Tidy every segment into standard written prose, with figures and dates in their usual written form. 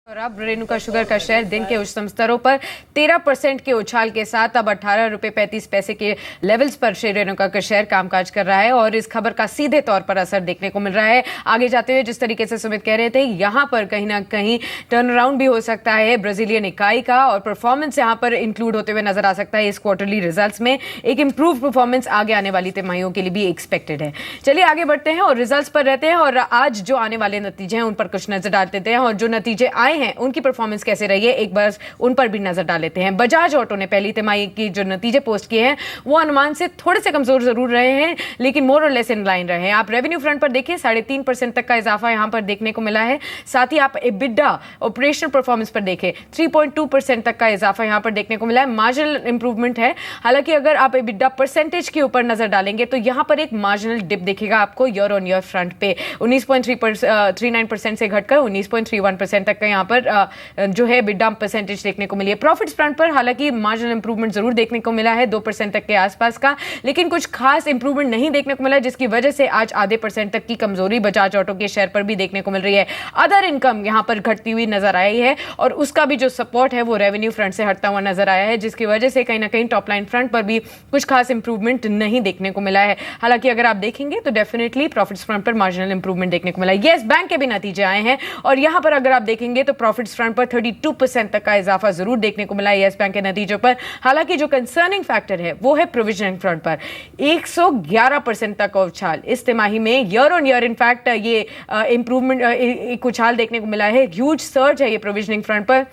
और अब रेणुका शुगर का शेयर दिन के उच्चतम स्तरों पर 13% के उछाल के साथ अब 18.35 रुपए के लेवल्स पर श्री रेणुका का शेयर कामकाज कर रहा है और इस खबर का सीधे तौर पर असर देखने को मिल रहा है। आगे जाते हुए जिस तरीके से सुमित कह रहे थे, यहां पर कहीं ना कहीं टर्न अराउंड भी हो सकता है ब्राजीलियन इकाई का और परफॉर्मेंस यहां पर इंक्लूड होते हुए नजर आ सकता है। इस क्वार्टरली रिजल्ट्स में एक इंप्रूव परफॉर्मेंस आगे आने वाली तिमाहियों के लिए भी एक्सपेक्टेड है। चलिए आगे बढ़ते हैं और रिजल्ट्स पर रहते हैं और आज जो आने वाले नतीजे हैं उन पर कुछ नजर डाल देते हैं और जो नतीजे आए हैं उनकी परफॉर्मेंस कैसे रही है एक बार उन पर भी नजर डाल लेते हैं। बजाज ऑटो ने पहली तिमाही की जो नतीजे पोस्ट किए हैं वो अनुमान से थोड़े से कमजोर जरूर रहे हैं, लेकिन मोर और लेस इन लाइन रहे हैं। आप रेवेन्यू फ्रंट पर देखिए 3.5% तक का इजाफा यहां पर देखने को मिला है। साथ ही आप एबिडा ऑपरेशनल परफॉर्मेंस पर देखें 3.2% तक का इजाफा यहां पर देखने को मिला है। मार्जिनल इंप्रूवमेंट है। हालांकि अगर आप एबिडा परसेंटेज के ऊपर नजर डालेंगे तो यहां पर एक मार्जिनल डिप दिखेगा आपको ईयर ऑन ईयर फ्रंट पे 19.39% से घटकर 19.31% तक का यहां पर जो है बिडा परसेंटेज देखने को मिली है। प्रॉफिट्स फ्रंट पर हालांकि मार्जिनल इंप्रूवमेंट जरूर देखने को मिला है 2% तक के आसपास का, लेकिन कुछ खास इंप्रूवमेंट नहीं देखने को मिला है, जिसकी वजह से आज आधे % तक की कमजोरी बजाज ऑटो के शेयर पर भी देखने को मिल रही है। अदर इनकम यहां पर घटती हुई नजर आई है और उसका भी जो सपोर्ट है वो रेवेन्यू फ्रंट से हटता हुआ नजर आया है, जिसकी वजह से कहीं ना कहीं टॉप लाइन फ्रंट पर भी कुछ खास इंप्रूवमेंट नहीं देखने को मिला है। हालांकि अगर आप देखेंगे तो डेफिनेटली प्रॉफिट्स फ्रंट पर मार्जिनल इंप्रूवमेंट देखने को मिला है। येस बैंक के भी नतीजे आए हैं और यहां पर अगर आप देखेंगे तो प्रॉफिट्स फ्रंट पर 32% तक का इजाफा जरूर देखने को मिला है येस बैंक के नतीजों पर। हालांकि जो कंसर्निंग फैक्टर है वो है प्रोविजनिंग फ्रंट पर 111% तक का उछाल इस तिमाही में ईयर ऑन ईयर इनफैक्ट ये इंप्रूवमेंट एक उछाल देखने को मिला है। ह्यूज सर्ज है ये प्रोविजनिंग फ्रंट पर।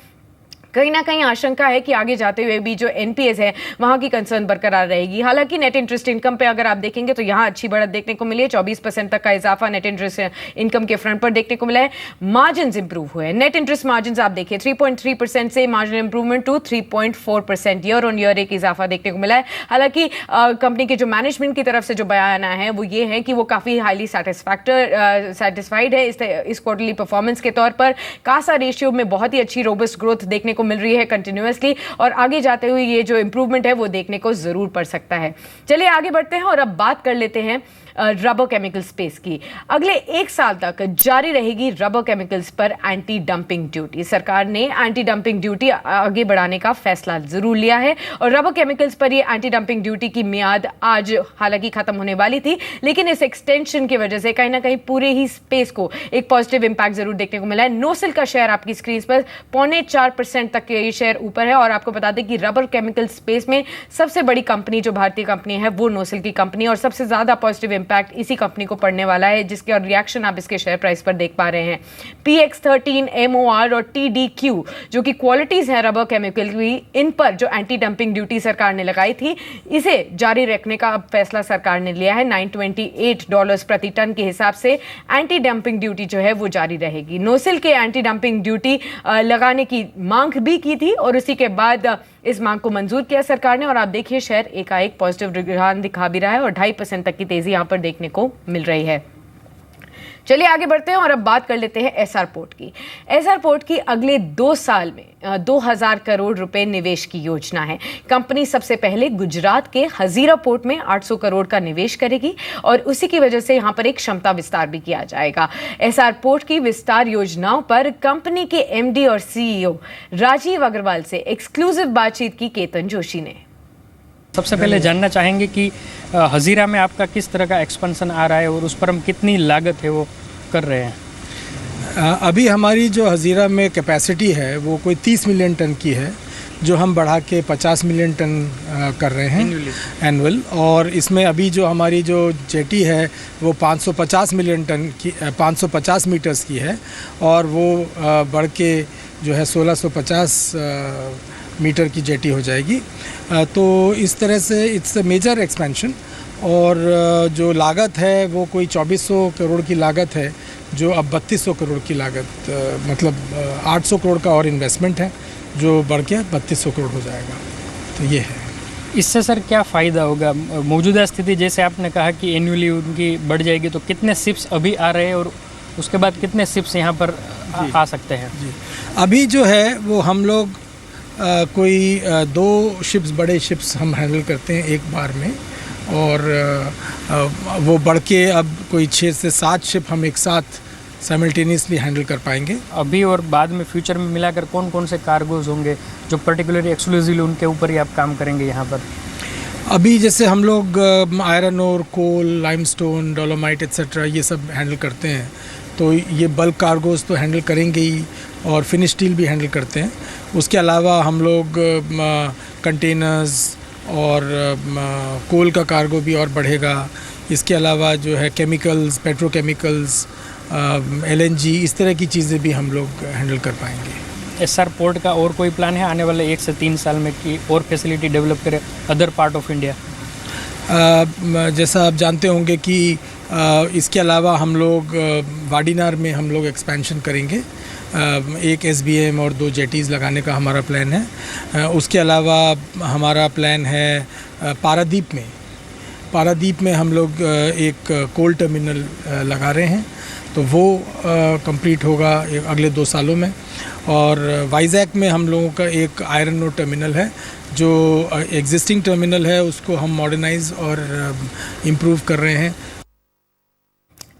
कहीं ना कहीं आशंका है कि आगे जाते हुए भी जो एनपीएस है वहां की कंसर्न बरकरार रहेगी। हालांकि नेट इंटरेस्ट इनकम पे अगर आप देखेंगे तो यहां अच्छी बढ़त देखने को मिली है। 24% तक का इजाफा नेट इंटरेस्ट इनकम के फ्रंट पर देखने को मिला है। मार्जिन इंप्रूव हुए हैं। नेट इंटरेस्ट मार्जिन आप देखिए 3.3% से margin improvement to 3.4% year on year एक इजाफा देखने को मिला है। हालांकि कंपनी के जो मैनेजमेंट की तरफ से जो बयान आया है वो ये है कि वो काफी हाईली सेटिस्फाइड है इस क्वार्टरली परफॉर्मेंस के तौर पर। कासा रेशियो में बहुत ही अच्छी रोबस्ट ग्रोथ देखने को मिल रही है कंटिन्यूअसली और आगे जाते हुए ये जो इंप्रूवमेंट है वो देखने को जरूर पड़ सकता है। चलिए आगे बढ़ते हैं और अब बात कर लेते हैं रबर केमिकल स्पेस की। अगले 1 साल तक जारी रहेगी रबर केमिकल्स पर एंटी डंपिंग ड्यूटी। सरकार ने एंटी डंपिंग ड्यूटी आगे बढ़ाने का फैसला जरूर लिया है और रबर केमिकल्स पर ये एंटी डंपिंग ड्यूटी की मियाद आज हालांकि खत्म होने वाली थी, लेकिन इस एक्सटेंशन की वजह से कहीं ना कहीं पूरे ही स्पेस को एक पॉजिटिव इंपैक्ट जरूर देखने को मिला है। नोसिल का शेयर आपकी स्क्रीन पर 0.4% तक के ये शेयर ऊपर है और आपको बता दें कि रबर केमिकल स्पेस में सबसे बड़ी कंपनी जो भारतीय कंपनी है वो नोसिल की कंपनी और सबसे ज्यादा पॉजिटिव इंपैक्ट इसी कंपनी को पड़ने वाला है, जिसके और रिएक्शन आप इसके शेयर प्राइस पर देख पा रहे हैं। PX13, MOR और TDQ जो कि क्वालिटीज हैं रबर केमिकल की, इन पर जो एंटी डंपिंग ड्यूटी सरकार ने लगाई थी इसे जारी रखने का अब फैसला सरकार ने लिया है। $928 प्रति टन के हिसाब से एंटी डंपिंग ड्यूटी जो है वो जारी रहेगी। नोसिल के एंटी डंपिंग ड्यूटी लगाने की मांग भी की थी और उसी के बाद इस मांग को मंजूर किया सरकार ने और आप देखिए शेयर एकाएक पॉजिटिव रुझान दिखा भी रहा है और 2.5% तक की तेजी यहां पर देखने को मिल रही है। चलिए आगे बढ़ते हैं और अब बात कर लेते हैं एसआर पोर्ट की। एसआर पोर्ट की अगले 2 साल में 2000 करोड़ रुपए निवेश की योजना है। कंपनी सबसे पहले गुजरात के हजीरा पोर्ट में 800 करोड़ का निवेश करेगी और उसी की वजह से यहां पर एक क्षमता विस्तार भी किया जाएगा। एसआर पोर्ट की विस्तार योजनाओं पर कंपनी के एमडी और सीईओ राजीव अग्रवाल से एक्सक्लूसिव बातचीत की केतन जोशी ने। सबसे पहले जानना चाहेंगे कि हजीरा में आपका किस तरह का एक्सपेंशन आ रहा है और उस पर हम कितनी लागत है वो कर रहे हैं। अभी हमारी जो हजीरा में कैपेसिटी है वो कोई 30 मिलियन टन की है, जो हम बढ़ा के 50 मिलियन टन कर रहे हैं एनुअल। और इसमें अभी जो हमारी जो जेटी है वो 550 मिलियन टन की 550 मीटर्स की है और वो बढ़ के जो है 1650 मीटर की जेटी हो जाएगी। तो इस तरह से इट्स अ मेजर एक्सपेंशन और जो लागत है वो कोई 2400 करोड़ की लागत है, जो अब 3200 करोड़ की लागत मतलब 800 करोड़ का और इन्वेस्टमेंट है जो बढ़ के 3200 करोड़ हो जाएगा। तो ये है। इससे सर क्या फ़ायदा होगा? मौजूदा स्थिति जैसे आपने कहा कि एनुअली उनकी बढ़ जाएगी, तो कितने शिप्स अभी आ रहे हैं और उसके बाद कितने शिप्स यहाँ पर आ सकते हैं? जी, अभी जो है वो हम लोग कोई 2 शिप्स बड़े शिप्स हम हैंडल करते हैं एक बार में और वो बढ़ के अब कोई 6 से 7 शिप हम एक साथ साइमल्टेनियसली हैंडल कर पाएंगे। अभी और बाद में फ्यूचर में मिलाकर कौन कौन से कार्गोज होंगे जो पर्टिकुलरली एक्सक्लूसिवली उनके ऊपर ही आप काम करेंगे यहाँ पर? अभी जैसे हम लोग आयरन और कोल, लाइमस्टोन, डोलोमाइट एक्सेट्रा ये सब हैंडल करते हैं, तो ये बल्क कार्गोज तो हैंडल करेंगे ही और फिनिश स्टील भी हैंडल करते हैं। उसके अलावा हम लोग कंटेनर्स और कोल का कार्गो भी और बढ़ेगा। इसके अलावा जो है केमिकल्स, पेट्रोकेमिकल्स, LNG, इस तरह की चीज़ें भी हम लोग हैंडल कर पाएंगे। SR पोर्ट का और कोई प्लान है आने वाले 1 से 3 साल में कि और फैसिलिटी डेवलप करें अदर पार्ट ऑफ इंडिया? जैसा आप जानते होंगे कि इसके अलावा हम लोग वाडीनार में हम लोग एक्सपेंशन करेंगे। एक SBM और 2 जेटीज़ लगाने का हमारा प्लान है। उसके अलावा हमारा प्लान है पारादीप में हम लोग एक कोल टर्मिनल लगा रहे हैं, तो वो कंप्लीट होगा अगले 2 सालों में। और वाइजैक में हम लोगों का एक आयरन ओर टर्मिनल है, जो एग्जिस्टिंग टर्मिनल है उसको हम मॉडर्नाइज और इम्प्रूव कर रहे हैं।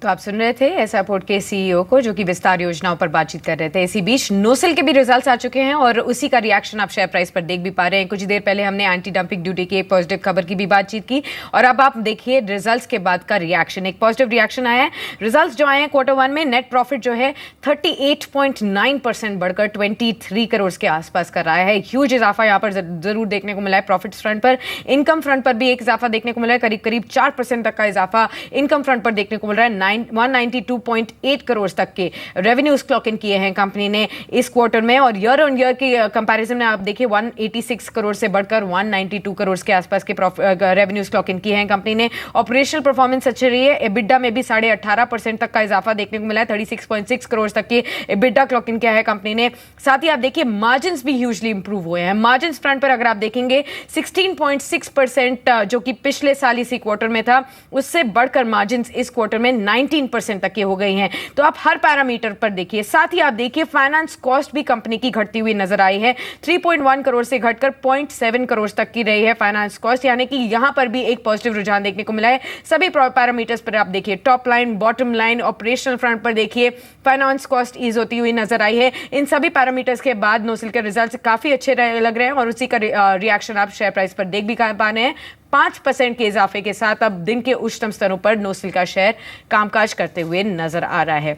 तो आप सुन रहे थे एसआर पोर्ट के सीईओ को, जो कि विस्तार योजनाओं पर बातचीत कर रहे थे। इसी बीच नोसिल के भी रिजल्ट्स आ चुके हैं और उसी का रिएक्शन आप शेयर प्राइस पर देख भी पा रहे हैं। कुछ देर पहले हमने एंटी डंपिंग ड्यूटी की एक पॉजिटिव खबर की भी बातचीत की और अब आप देखिए रिजल्ट्स के बाद का रिएक्शन। एक पॉजिटिव रिएक्शन आया है। रिजल्ट्स जो आए हैं Q1 में, नेट प्रॉफिट जो है 38.9% बढ़कर 23 करोड़ के आसपास कर रहा है। ह्यूज इजाफा यहाँ पर जरूर देखने को मिला है प्रॉफिट्स फ्रंट पर। इनकम फ्रंट पर भी एक इजाफा देखने को मिला है, करीब 4% तक का इजाफा इनकम फ्रंट पर देखने को मिल रहा है। 192.8 करोड़ तक के रेवेन्यूज क्लॉक इन किए हैं कंपनी ने इस क्वार्टर में और ईयर ऑन ईयर के कंपैरिजन में आप देखिए 186 करोड़ से बढ़कर 192 करोड़ के आसपास के रेवेन्यूज क्लॉक इन किए हैं कंपनी ने। ऑपरेशनल परफॉर्मेंस अच्छी रही है। एबिडा में भी 18.5% तक का इजाफा देखने को मिला है। 36.6 करोड़ तक के एबिडा क्लॉक इन किया है कंपनी ने। साथ ही आप देखिए मार्जिन भी ह्यूजली इंप्रूव हुए हैं। मार्जिन फ्रंट पर अगर आप देखेंगे 16.6% जो कि पिछले साल इसी क्वार्टर में था, उससे बढ़कर मार्जिन इस क्वार्टर में 19% तक की हो गई हैं। तो आप हर पैरामीटर पर देखिए। साथ ही आप देखिए फाइनेंस कॉस्ट भी कंपनी की घटती हुई नजर आई है। 3.1 करोड़ से घटकर 0.7 करोड़ तक की रही है फाइनेंस कॉस्ट, यानी कि यहां पर भी एक पॉजिटिव रुझान देखने को मिला है। सभी पैरामीटर्स पर आप देखिए, top line, bottom line, operational front पर देखिए फाइनेंस कॉस्ट ईज होती हुई नजर आई है। इन सभी पैरामीटर्स के बाद नोसिल के रिजल्ट काफी अच्छे लग रहे हैं और उसी का रिएक्शन आप शेयर प्राइस पर देख भी पा रहे हैं। 5% के इजाफे के साथ अब दिन के उच्चतम स्तरों पर नोसिल का शेयर कामकाज करते हुए नजर आ रहा है।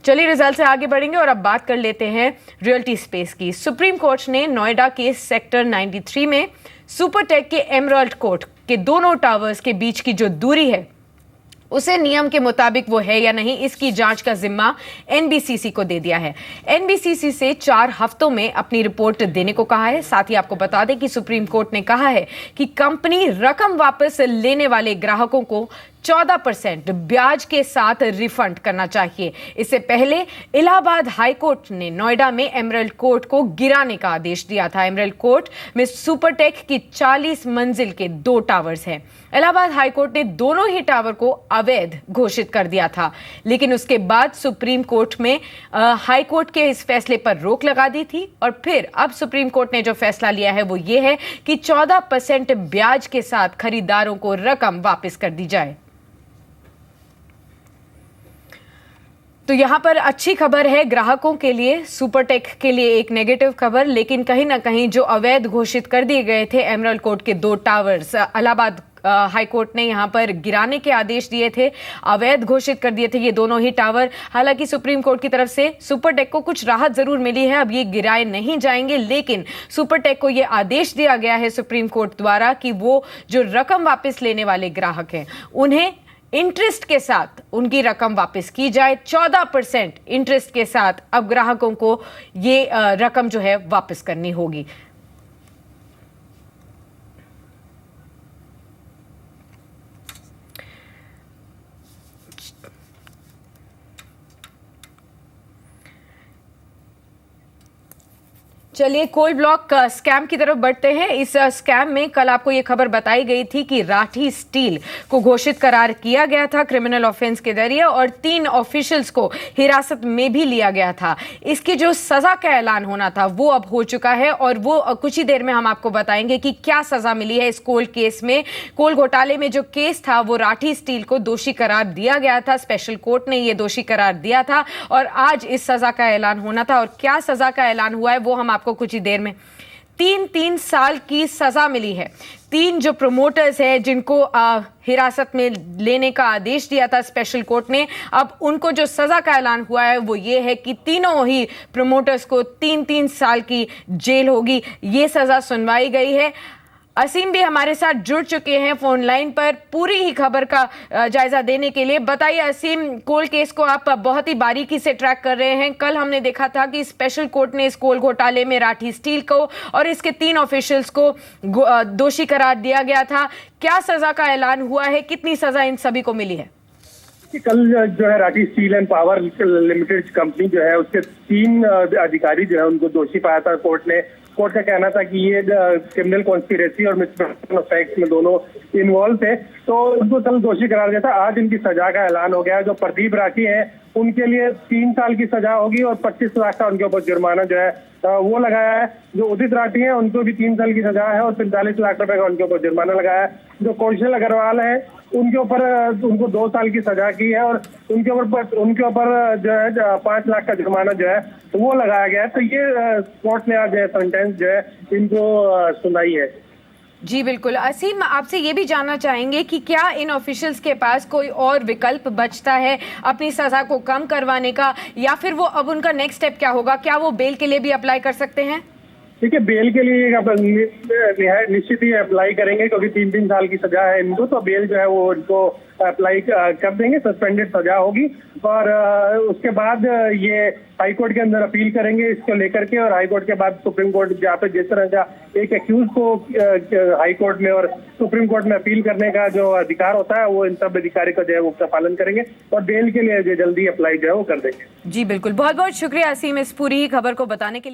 चलिए रिजल्ट से आगे बढ़ेंगे और अब बात कर लेते हैं रियल्टी स्पेस की। सुप्रीम कोर्ट ने नोएडा के सेक्टर 93 में सुपरटेक के एमराल्ड कोर्ट के दोनों टावर्स के बीच की जो दूरी है उसे नियम के मुताबिक वो है या नहीं, इसकी जांच का जिम्मा एनबीसीसी को दे दिया है। एनबीसीसी से 4 हफ्तों में अपनी रिपोर्ट देने को कहा है। साथ ही आपको बता दें कि सुप्रीम कोर्ट ने कहा है कि कंपनी रकम वापस लेने वाले ग्राहकों को 14% ब्याज के साथ रिफंड करना चाहिए। इससे पहले इलाहाबाद हाईकोर्ट ने नोएडा में एमराल्ड कोर्ट को गिराने का आदेश दिया था। एमराल्ड कोर्ट में सुपरटेक की 40 मंजिल के 2 टावर्स हैं। इलाहाबाद हाईकोर्ट ने दोनों ही टावर को अवैध घोषित कर दिया था, लेकिन उसके बाद सुप्रीम कोर्ट में हाईकोर्ट के इस फैसले पर रोक लगा दी थी और फिर अब सुप्रीम कोर्ट ने जो फैसला लिया है वो ये है कि 14% ब्याज के साथ खरीदारों को रकम वापस कर दी जाए। तो यहां पर अच्छी खबर है ग्राहकों के लिए, सुपरटेक के लिए एक नेगेटिव खबर, लेकिन कहीं ना कहीं जो अवैध घोषित कर दिए गए थे एमराल्ड कोर्ट के 2 टावर्स, इलाहाबाद हाई कोर्ट ने यहां पर गिराने के आदेश दिए थे, अवैध घोषित कर दिए थे ये दोनों ही टावर। हालांकि सुप्रीम कोर्ट की तरफ से सुपरटेक को कुछ राहत जरूर मिली है, अब ये गिराए नहीं जाएंगे, लेकिन सुपरटेक को ये आदेश दिया गया है सुप्रीम कोर्ट द्वारा कि वो जो रकम वापस लेने वाले ग्राहक हैं उन्हें इंटरेस्ट के साथ उनकी रकम वापस की जाए। 14% इंटरेस्ट के साथ अब ग्राहकों को ये रकम जो है वापस करनी होगी। चलिए कोल ब्लॉक स्कैम की तरफ बढ़ते हैं। इस स्कैम में कल आपको ये खबर बताई गई थी कि राठी स्टील को घोषित करार किया गया था क्रिमिनल ऑफेंस के जरिए और 3 ऑफिशियल्स को हिरासत में भी लिया गया था। इसकी जो सजा का ऐलान होना था वो अब हो चुका है और वो कुछ ही देर में हम आपको बताएंगे कि क्या सजा मिली है इस कोल केस में। कोल घोटाले में जो केस था वो राठी स्टील को दोषी करार दिया गया था। स्पेशल कोर्ट ने ये दोषी करार दिया था और आज इस सजा का ऐलान होना था और क्या सजा का ऐलान हुआ है वो हम को कुछ ही देर में। 3 साल की सजा मिली है। 3 जो प्रमोटर्स हैं जिनको हिरासत में लेने का आदेश दिया था स्पेशल कोर्ट ने, अब उनको जो सजा का ऐलान हुआ है वो ये है कि तीनों ही प्रमोटर्स को 3 साल की जेल होगी। ये सजा सुनवाई गई है। असीम भी हमारे साथ जुड़ चुके हैं फोन लाइन पर पूरी ही खबर का जायजा देने के लिए। बताइए असीम, कोल केस को आप बहुत ही बारीकी से ट्रैक कर रहे हैं। कल हमने देखा था कि स्पेशल कोर्ट ने इस कोल घोटाले में राठी स्टील को और इसके 3 ऑफिशियल्स को दोषी करार दिया गया था। क्या सजा का ऐलान हुआ है? कितनी सजा इन सभी को मिली है? कल जो है Rathi steel and power limited company जो है उसके 3 अधिकारी जो है उनको दोषी पाया था कोर्ट ने। कोर्ट का कहना था कि ये क्रिमिनल कॉन्स्पिरेसी और मिसप्रैक्टिस ऑफ फैक्ट्स में दोनों इन्वॉल्व थे, तो उनको कल दोषी करार दिया था। आज इनकी सजा का ऐलान हो गया है। जो प्रदीप राठी है उनके लिए 3 साल की सजा होगी और 25 लाख का उनके ऊपर जुर्माना जो है वो लगाया है। जो उदित राठी है उनको भी 3 साल की सजा है और 45 लाख रुपए का उनके ऊपर जुर्माना लगाया है। जो कौशल अग्रवाल है उनके ऊपर उनको 2 साल की सजा की है और उनके ऊपर जो है 5 लाख का जुर्माना जो है वो लगाया गया है। तो ये कोर्ट ने आज सेंटेंस जो है इनको सुनाई है। जी बिल्कुल। असीम, आपसे ये भी जानना चाहेंगे कि क्या इन ऑफिशियल्स के पास कोई और विकल्प बचता है अपनी सजा को कम करवाने का, या फिर वो अब उनका नेक्स्ट स्टेप क्या होगा? क्या वो बेल के लिए भी अप्लाई कर सकते हैं? ठीक है, बेल के लिए निश्चित ही अप्लाई करेंगे क्योंकि 3 साल की सजा है इनको, तो बेल जो है वो इनको अप्लाई कर देंगे। सस्पेंडेड सजा होगी और उसके बाद ये हाई कोर्ट के अंदर अपील करेंगे इसको लेकर के, और हाई कोर्ट के बाद सुप्रीम कोर्ट जहाँ पे जिस तरह का एक एक्यूज को हाई कोर्ट में और सुप्रीम कोर्ट में अपील करने का जो अधिकार होता है वो इन सब अधिकारी को जो है वो उसका पालन करेंगे और बेल के लिए जो जल्दी अप्लाई जो है वो कर देंगे। जी बिल्कुल, बहुत बहुत शुक्रिया असीम इस पूरी खबर को बताने के लिए।